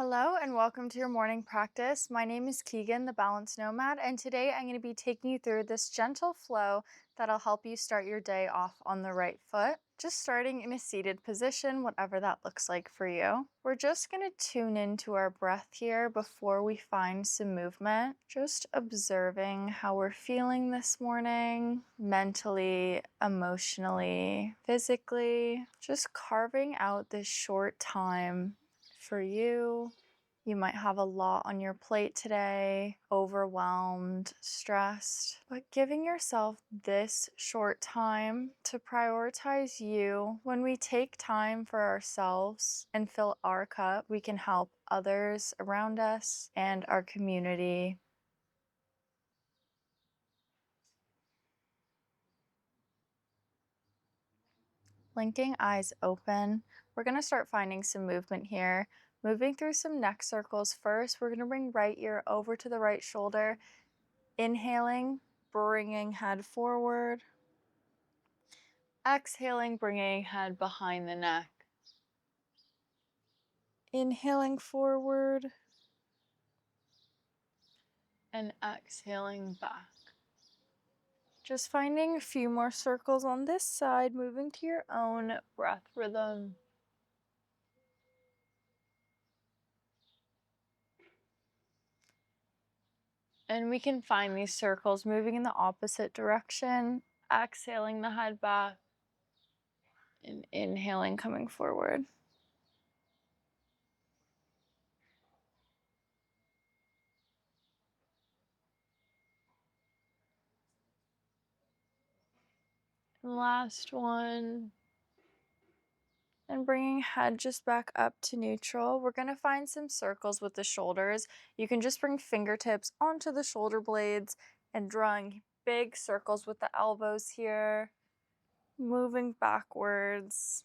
Hello and welcome to your morning practice. My name is Keegan, the Balanced Nomad, and today I'm going to be taking you through this gentle flow that'll help you start your day off on the right foot. Just starting in a seated position, whatever that looks like for you. We're just going to tune into our breath here before we find some movement. Just observing how we're feeling this morning, mentally, emotionally, physically. Just carving out this short time for you. You might have a lot on your plate today, overwhelmed, stressed, but giving yourself this short time to prioritize you. When we take time for ourselves and fill our cup, we can help others around us and our community. Blinking eyes open, we're going to start finding some movement here. Moving through some neck circles first, we're going to bring right ear over to the right shoulder. Inhaling, bringing head forward. Exhaling, bringing head behind the neck. Inhaling forward. And exhaling back. Just finding a few more circles on this side, moving to your own breath rhythm. And we can find these circles moving in the opposite direction, exhaling the head back, and inhaling, coming forward. Last one. And bringing head just back up to neutral. We're going to find some circles with the shoulders. You can just bring fingertips onto the shoulder blades and drawing big circles with the elbows here. Moving backwards.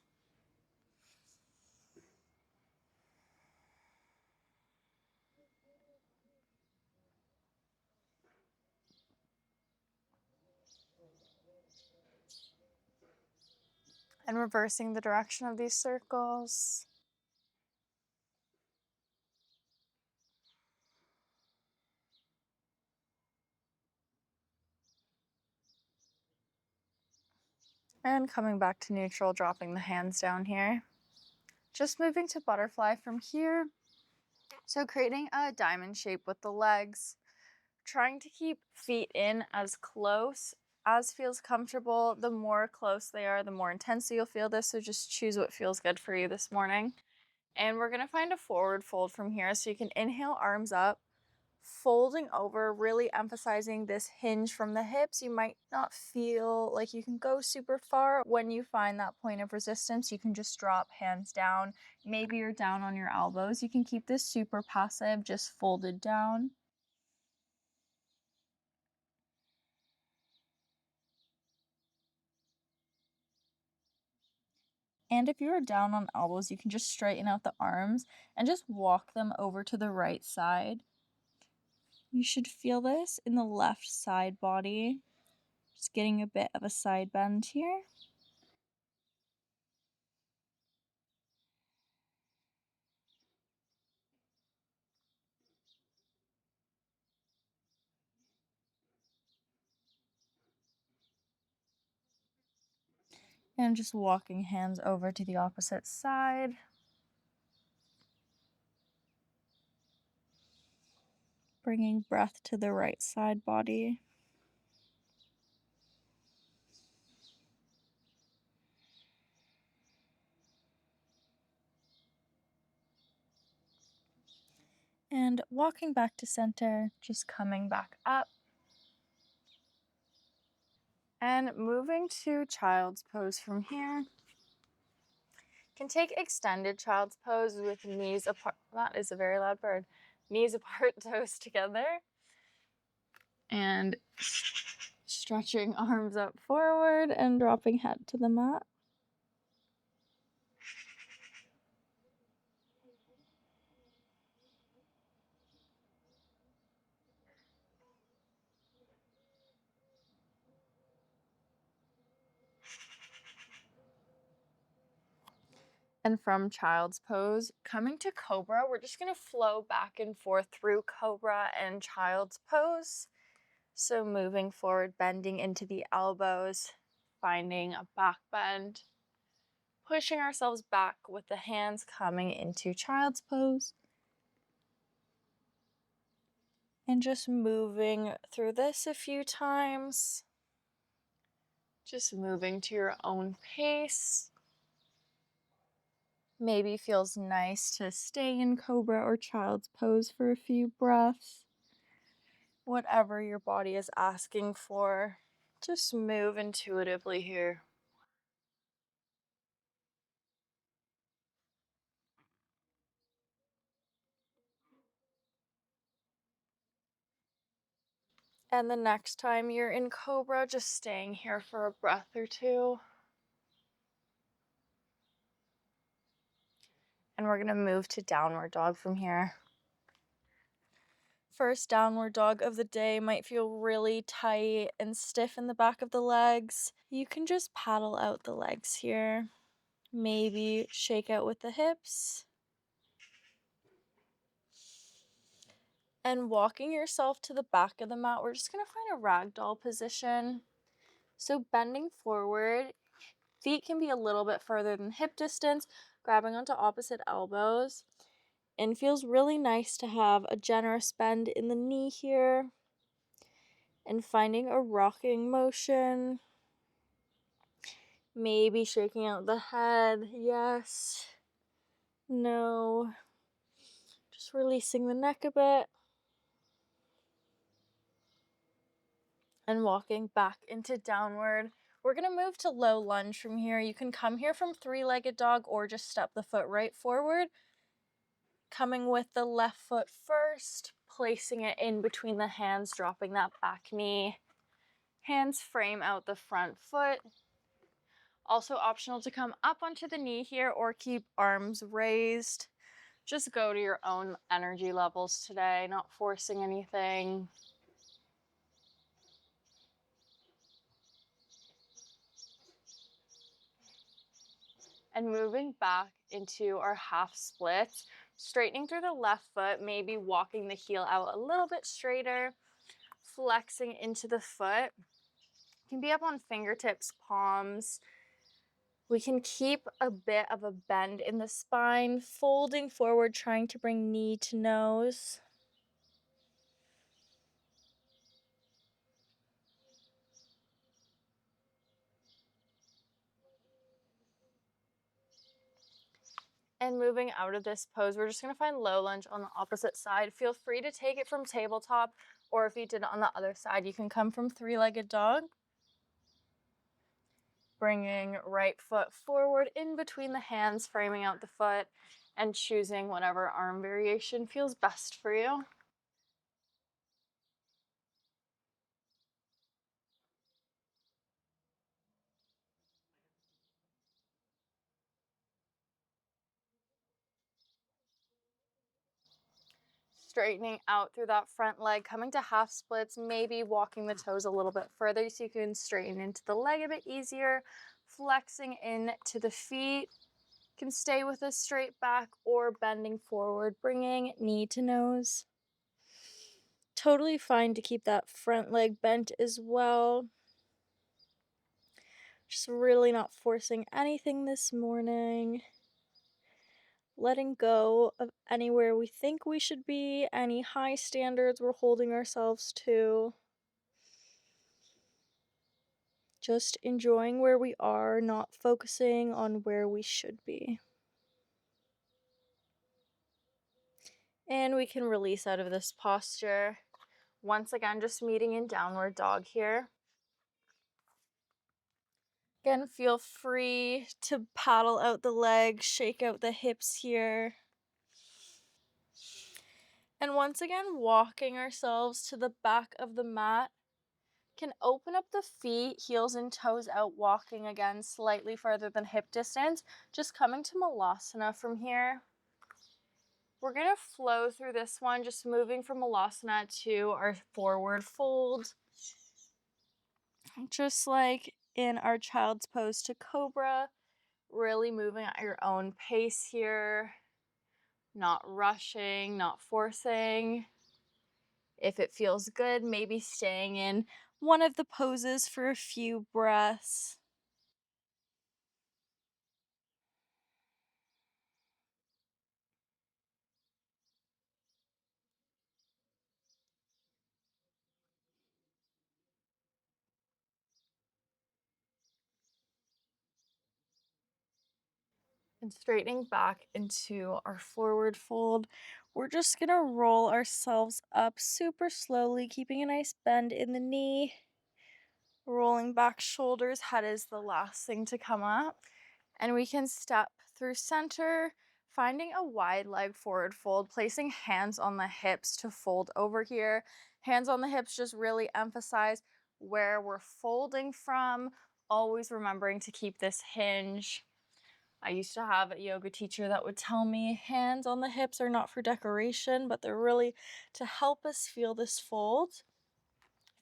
And reversing the direction of these circles. And coming back to neutral, dropping the hands down here. Just moving to butterfly from here. So creating a diamond shape with the legs. Trying to keep feet in as close as feels comfortable. The more close they are, the more intensely you'll feel this. So just choose what feels good for you this morning. And we're going to find a forward fold from here. So you can inhale, arms up, folding over, really emphasizing this hinge from the hips. You might not feel like you can go super far. When you find that point of resistance, you can just drop hands down. Maybe you're down on your elbows. You can keep this super passive, just folded down. And if you're down on elbows, you can just straighten out the arms and just walk them over to the right side. You should feel this in the left side body. Just getting a bit of a side bend here. And just walking hands over to the opposite side. Bringing breath to the right side body. And walking back to center, just coming back up. And moving to child's pose from here. Can take extended child's pose with knees apart. That is a very loud bird. Knees apart, toes together. And stretching arms up forward and dropping head to the mat. And from child's pose, coming to cobra, we're just gonna flow back and forth through cobra and child's pose. So moving forward, bending into the elbows, finding a back bend, pushing ourselves back with the hands coming into child's pose. And just moving through this a few times. Just moving to your own pace. Maybe feels nice to stay in cobra or child's pose for a few breaths. Whatever your body is asking for, just move intuitively here. And the next time you're in cobra, just staying here for a breath or two. And we're gonna move to downward dog from here. First downward dog of the day might feel really tight and stiff in the back of the legs. You can just paddle out the legs here. Maybe shake out with the hips. And walking yourself to the back of the mat, we're just gonna find a ragdoll position. So bending forward, feet can be a little bit further than hip distance, grabbing onto opposite elbows. And feels really nice to have a generous bend in the knee here. And finding a rocking motion. Maybe shaking out the head. Yes. No. Just releasing the neck a bit. And walking back into downward. We're going to move to low lunge from here. You can come here from three-legged dog or just step the foot right forward. Coming with the left foot first, placing it in between the hands, dropping that back knee. Hands frame out the front foot. Also optional to come up onto the knee here or keep arms raised. Just go to your own energy levels today, not forcing anything. And moving back into our half splits, straightening through the left foot, maybe walking the heel out a little bit straighter, flexing into the foot. You can be up on fingertips, palms. We can keep a bit of a bend in the spine, folding forward, trying to bring knee to nose. And moving out of this pose, we're just gonna find low lunge on the opposite side. Feel free to take it from tabletop, or if you did it on the other side, you can come from three-legged dog. Bringing right foot forward in between the hands, framing out the foot, and choosing whatever arm variation feels best for you. Straightening out through that front leg, coming to half splits, maybe walking the toes a little bit further so you can straighten into the leg a bit easier, flexing into the feet. You can stay with a straight back or bending forward, bringing knee to nose. Totally fine to keep that front leg bent as well. Just really not forcing anything this morning. Letting go of anywhere we think we should be, any high standards we're holding ourselves to. Just enjoying where we are, not focusing on where we should be. And we can release out of this posture. Once again, just meeting in downward dog here. Again, feel free to paddle out the legs, shake out the hips here. And once again, walking ourselves to the back of the mat. Can open up the feet, heels and toes out, walking again slightly further than hip distance. Just coming to Malasana from here. We're going to flow through this one, just moving from Malasana to our forward fold. Just like in our child's pose to cobra, really moving at your own pace here, not rushing, not forcing. If it feels good, maybe staying in one of the poses for a few breaths. And straightening back into our forward fold, we're just gonna roll ourselves up super slowly, keeping a nice bend in the knee. Rolling back shoulders, head is the last thing to come up. And we can step through center, finding a wide leg forward fold, placing hands on the hips to fold over here. Hands on the hips just really emphasize where we're folding from, always remembering to keep this hinge. I used to have a yoga teacher that would tell me hands on the hips are not for decoration, but they're really to help us feel this fold.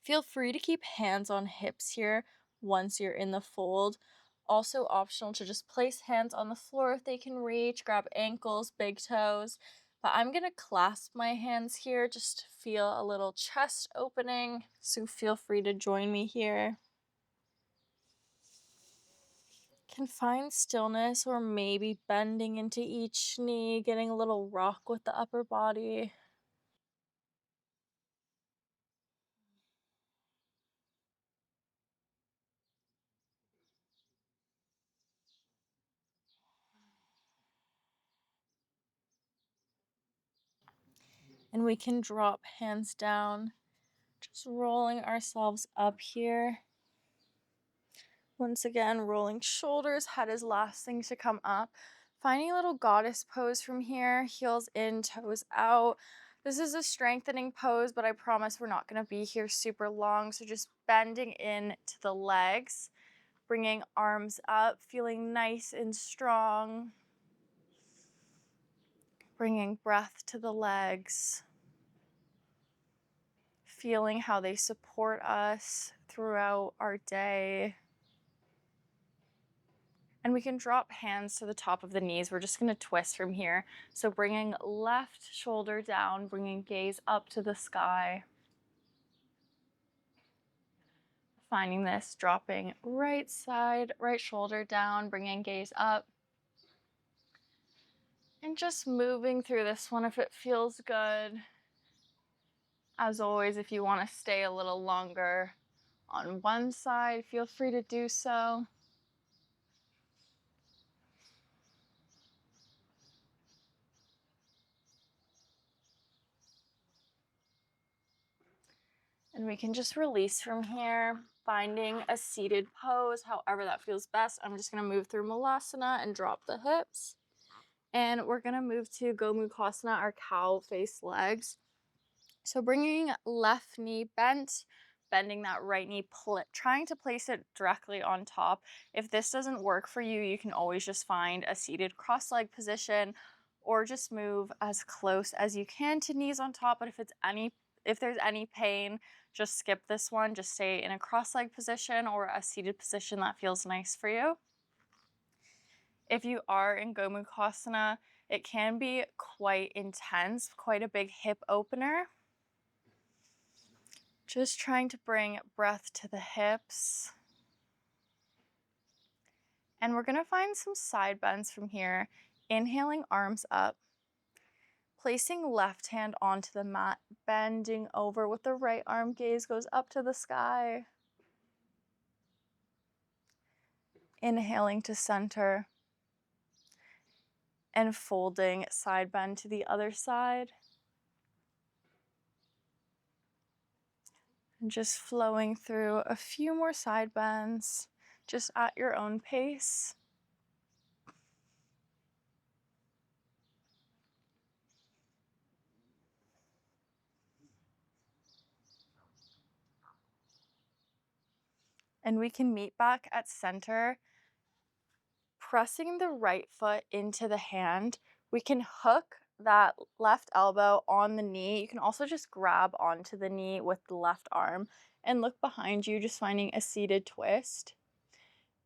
Feel free to keep hands on hips here once you're in the fold. Also optional to just place hands on the floor if they can reach, grab ankles, big toes. But I'm gonna clasp my hands here just to feel a little chest opening, so feel free to join me here. Can find stillness or maybe bending into each knee, getting a little rock with the upper body. And we can drop hands down, just rolling ourselves up here. Once again, rolling shoulders, head is last thing to come up. Finding a little goddess pose from here, heels in, toes out. This is a strengthening pose, but I promise we're not gonna be here super long. So just bending in to the legs, bringing arms up, feeling nice and strong. Bringing breath to the legs, feeling how they support us throughout our day. And we can drop hands to the top of the knees. We're just gonna twist from here. So bringing left shoulder down, bringing gaze up to the sky. Finding this, dropping right side, right shoulder down, bringing gaze up. And just moving through this one if it feels good. As always, if you wanna stay a little longer on one side, feel free to do so. And we can just release from here, finding a seated pose, however that feels best. I'm just gonna move through Malasana and drop the hips. And we're gonna move to Gomukhasana, our cow face legs. So bringing left knee bent, bending that right knee, trying to place it directly on top. If this doesn't work for you, you can always just find a seated cross leg position or just move as close as you can to knees on top. But if there's any pain, just skip this one. Just stay in a cross leg position or a seated position that feels nice for you. If you are in Gomukhasana, it can be quite intense, quite a big hip opener. Just trying to bring breath to the hips. And we're gonna find some side bends from here. Inhaling, arms up. Placing left hand onto the mat, bending over with the right arm, gaze goes up to the sky. Inhaling to center. And folding, side bend to the other side. And just flowing through a few more side bends, just at your own pace. And we can meet back at center, pressing the right foot into the hand. We can hook that left elbow on the knee. You can also just grab onto the knee with the left arm and look behind you, just finding a seated twist.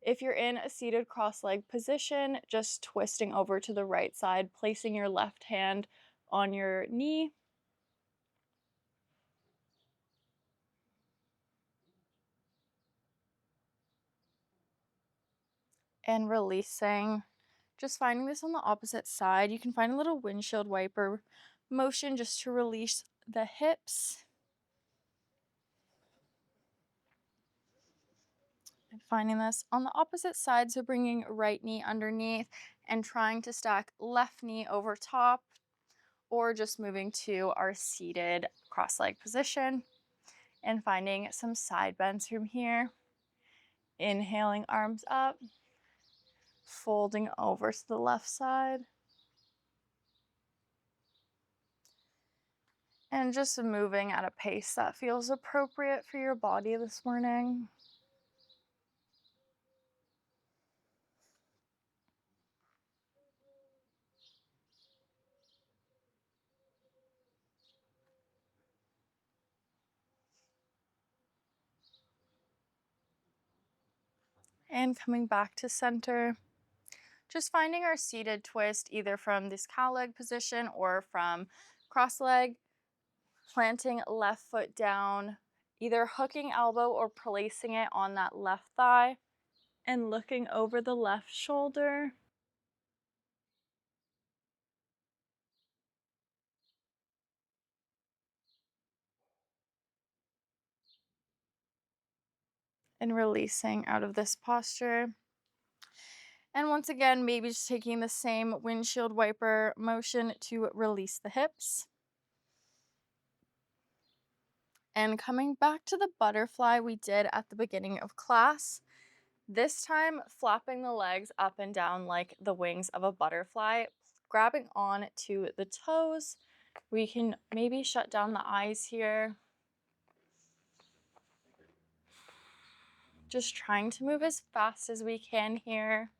If you're in a seated cross-leg position, just twisting over to the right side, placing your left hand on your knee. And releasing. Just finding this on the opposite side. You can find a little windshield wiper motion just to release the hips. And finding this on the opposite side, so bringing right knee underneath and trying to stack left knee over top, or just moving to our seated cross-leg position and finding some side bends from here. Inhaling, arms up, folding over to the left side. And just moving at a pace that feels appropriate for your body this morning. And coming back to center. Just finding our seated twist either from this cow leg position or from cross leg. Planting left foot down, either hooking elbow or placing it on that left thigh and looking over the left shoulder. And releasing out of this posture. And once again, maybe just taking the same windshield wiper motion to release the hips. And coming back to the butterfly we did at the beginning of class. This time, flapping the legs up and down like the wings of a butterfly, grabbing on to the toes. We can maybe shut down the eyes here. Just trying to move as fast as we can here.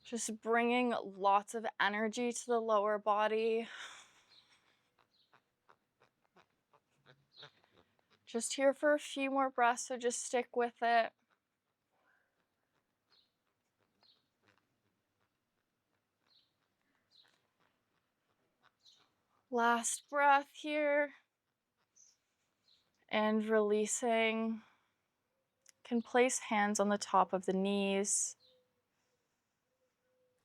Just bringing lots of energy to the lower body. Just here for a few more breaths, so just stick with it. Last breath here. And releasing. Can place hands on the top of the knees.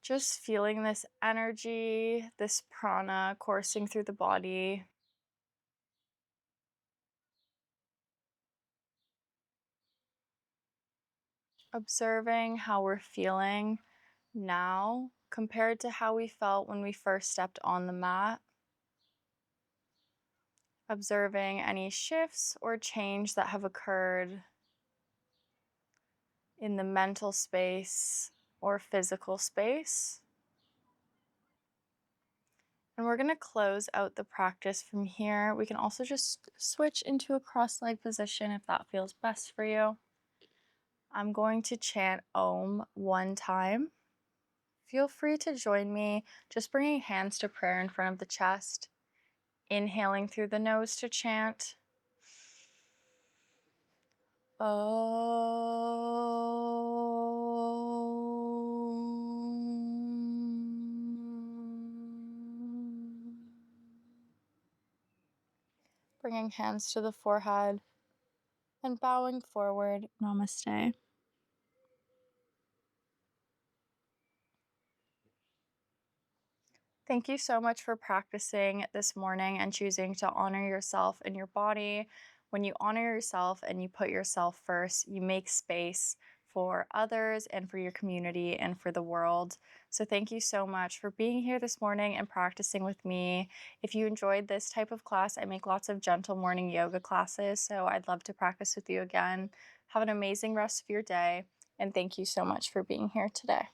Just feeling this energy, this prana coursing through the body. Observing how we're feeling now compared to how we felt when we first stepped on the mat. Observing any shifts or change that have occurred in the mental space or physical space. And we're going to close out the practice from here. We can also just switch into a cross-leg position if that feels best for you. I'm going to chant Om one time. Feel free to join me, just bringing hands to prayer in front of the chest. Inhaling through the nose to chant. Bringing hands to the forehead and bowing forward. Namaste. Thank you so much for practicing this morning and choosing to honor yourself and your body. When you honor yourself and you put yourself first, you make space for others and for your community and for the world. So thank you so much for being here this morning and practicing with me. If you enjoyed this type of class, I make lots of gentle morning yoga classes, so I'd love to practice with you again. Have an amazing rest of your day, and thank you so much for being here today.